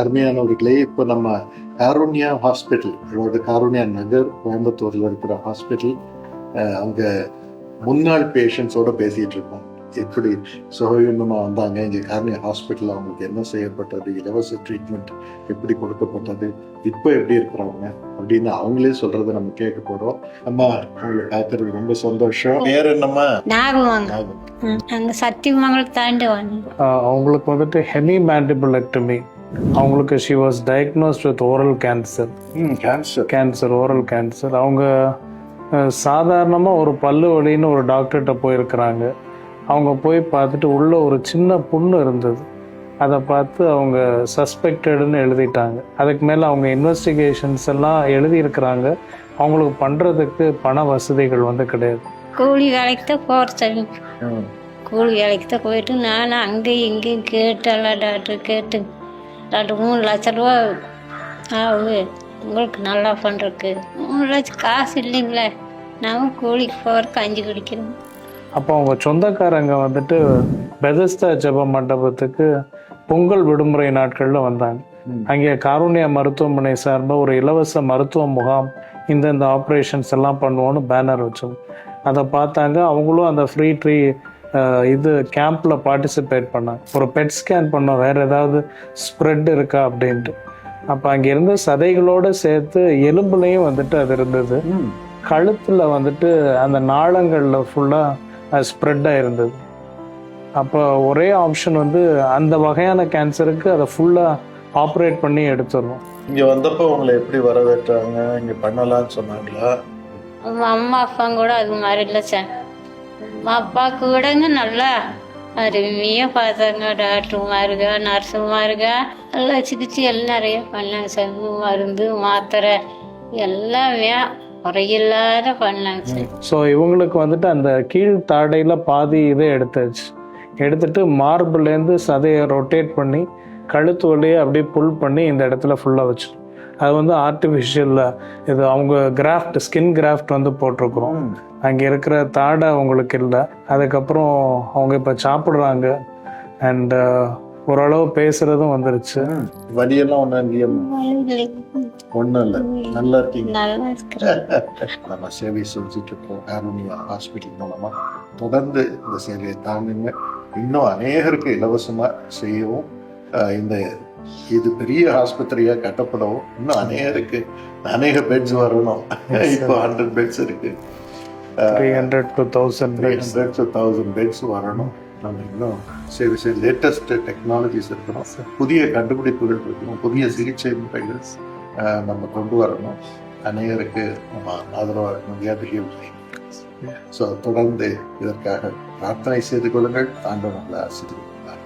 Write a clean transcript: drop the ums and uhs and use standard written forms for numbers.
அருமையானவர்களே, இப்போ நம்ம காருண்யா ஹாஸ்பிட்டல், அதாவது காருண்யா நகர் கோயம்புத்தூர்ல இருக்கிற ஹாஸ்பிட்டல், அங்க முன்னாள் பேஷண்ட்ஸோட பேசிட்டு இருக்கோம். எப்படி சுகவீனமா வந்தாங்க, இங்க காருண்யா ஹாஸ்பிட்டல் அவங்களுக்கு என்ன செய்யப்பட்டது, இலவச ட்ரீட்மெண்ட் எப்படி கொடுக்கப்பட்டது, இப்போ எப்படி இருக்கிறாங்க அப்படின்னு அவங்களே சொல்றதை நம்ம கேட்க போறோம். அம்மா, உங்களை பார்க்கறது ரொம்ப சந்தோஷம். பேர் என்னம்மா? அங்க சத்தியமங்கலம் தாண்டி வந்து அவங்களுக்கு வந்துட்டு ஹெமி மேண்டிபுலெக்டமி. அவங்களுக்கு she was diagnosed with oral cancer. Oral cancer. அவங்க சாதாரணமாக ஒரு பல்லு வலின்னு ஒரு டாக்டர்கிட்ட போயிருக்கிறாங்க. அவங்க போய் பார்த்துட்டு உள்ள ஒரு சின்ன புண்ணு இருந்தது. அதை பார்த்து அவங்க சஸ்பெக்டடுன்னு எழுதிட்டாங்க. அதுக்கு மேலே அவங்க இன்வெஸ்டிகேஷன்ஸ் எல்லாம் எழுதியிருக்கிறாங்க. அவங்களுக்கு பண்ணுறதுக்கு பண வசதிகள் வந்து கிடையாது. கூலி வேலைக்கு தான் போகிறேன். கூலி வேலைக்கு தான் போயிட்டு நானும் அங்கேயும் இங்கேயும் கேட்டெல்லாம் டாக்டர் கேட்டு டாக்டர் 3 லட்ச ரூபா ஆகுது உங்களுக்கு நல்லா பண்ணுறதுக்கு. 3 லட்சம் காசு இல்லைங்களே, நாங்கள் கூலிக்கு போகிறதுக்கு 5 குடிக்கிறோம். அப்போ அவங்க சொந்தக்காரங்க வந்துட்டு பெதஸ்தா ஜெப மண்டபத்துக்கு பொங்கல் விடுமுறை நாட்களில் வந்தாங்க. அங்கே காருண்யா மருத்துவமனை சார்பாக ஒரு இலவச மருத்துவ முகாம், இந்த ஆப்ரேஷன்ஸ் எல்லாம் பண்ணுவோன்னு பேனர் வச்சோம். அதை பார்த்தாங்க. அவங்களும் அந்த ஃப்ரீ இது கேம்பில் பார்ட்டிசிபேட் பண்ணாங்க. ஒரு பெட் ஸ்கேன் பண்ணோம், வேறு ஏதாவது ஸ்ப்ரெட் இருக்கா அப்படின்ட்டு. அப்போ அங்கே இருந்த சதைகளோடு சேர்த்து எலும்புலையும் வந்துட்டு அது இருந்தது. கழுத்தில் வந்துட்டு அந்த நாளங்களில் ஃபுல்லாக ஸ்ப்ரெட்டாக இருந்தது. அப்போ ஒரே ஆப்ஷன் வந்து அந்த வகையான கேன்சருக்கு அதை ஃபுல்லாக ஆப்ரேட் பண்ணி எடுத்துடணும். இங்கே வந்தப்போ உங்களை எப்படி வரவேற்றாங்க, இங்கே பண்ணலான்னு சொன்னாங்களா? அம்மா அப்பா கூட அது மாதிரி இல்லை சார். அம்மா அப்பா கூடங்க நல்லா அருமையாக பார்த்தாங்க. டாக்டருமா இருக்கா, நர்ஸுமா இருக்கா, நல்லா சிகிச்சை எல்லாம் நிறைய பண்ணாங்க சார். மருந்து மாத்திரை எல்லாமே குறையில்லாத பண்ணாங்க சார். ஸோ இவங்களுக்கு வந்துட்டு அந்த கீழ் தாடையில் பாதி இதை எடுத்துட்டு மார்பிள்லேருந்து சதையை ரொட்டேட் பண்ணி கழுத்து வழியை அப்படியே புல் பண்ணி இந்த இடத்துல ஃபுல்லாக வச்சிடும். அது வந்து ஆர்டிஃபிஷியலில் இது அவங்க கிராஃப்ட், ஸ்கின் கிராஃப்ட் வந்து போட்டிருக்கிறோம். அங்கே இருக்கிற தாடை அவங்களுக்கு இல்லை. அதுக்கப்புறம் அவங்க இப்போ சாப்பிட்றாங்க அண்ட் ஓரளவு பேசுறதும் வந்துருச்சு. வலியெல்லாம் ஒன்றும் இல்லை, நல்லா இருக்கீங்க. நல்லா இருக்கிறேன். நம்ம சேவை செஞ்சுட்டு இருக்கோம் காருண்யா ஹாஸ்பிட்டல் மூலமா. தொடர்ந்து இந்த சேவையை தாங்குங்க. இன்னும் அநேகருக்கு இலவசமா செய்யவும், இந்த இது பெரிய ஆஸ்பத்திரியா கட்டப்படவும், இன்னும் அநேக பெட்ஸ் வரணும். இப்போ 100 பெட்ஸ் இருக்கு. 300 to 1000 பெட்ஸ் வரணும். நம்ம இன்னும் சரி லேட்டஸ்ட் டெக்னாலஜிஸ் இருக்கணும், புதிய கண்டுபிடிப்புகள் இருக்கணும், புதிய சிகிச்சை முறைகள் நம்ம கொண்டு வரணும். அநேகருக்கு நம்ம ஆதரவாக வியாதிகள். ஸோ தொடர்ந்து இதற்காக பிரார்த்தனை செய்து கொள்ளுங்கள். ஆண்டவர் நம்மளை ஆசீர்வதிப்பார்.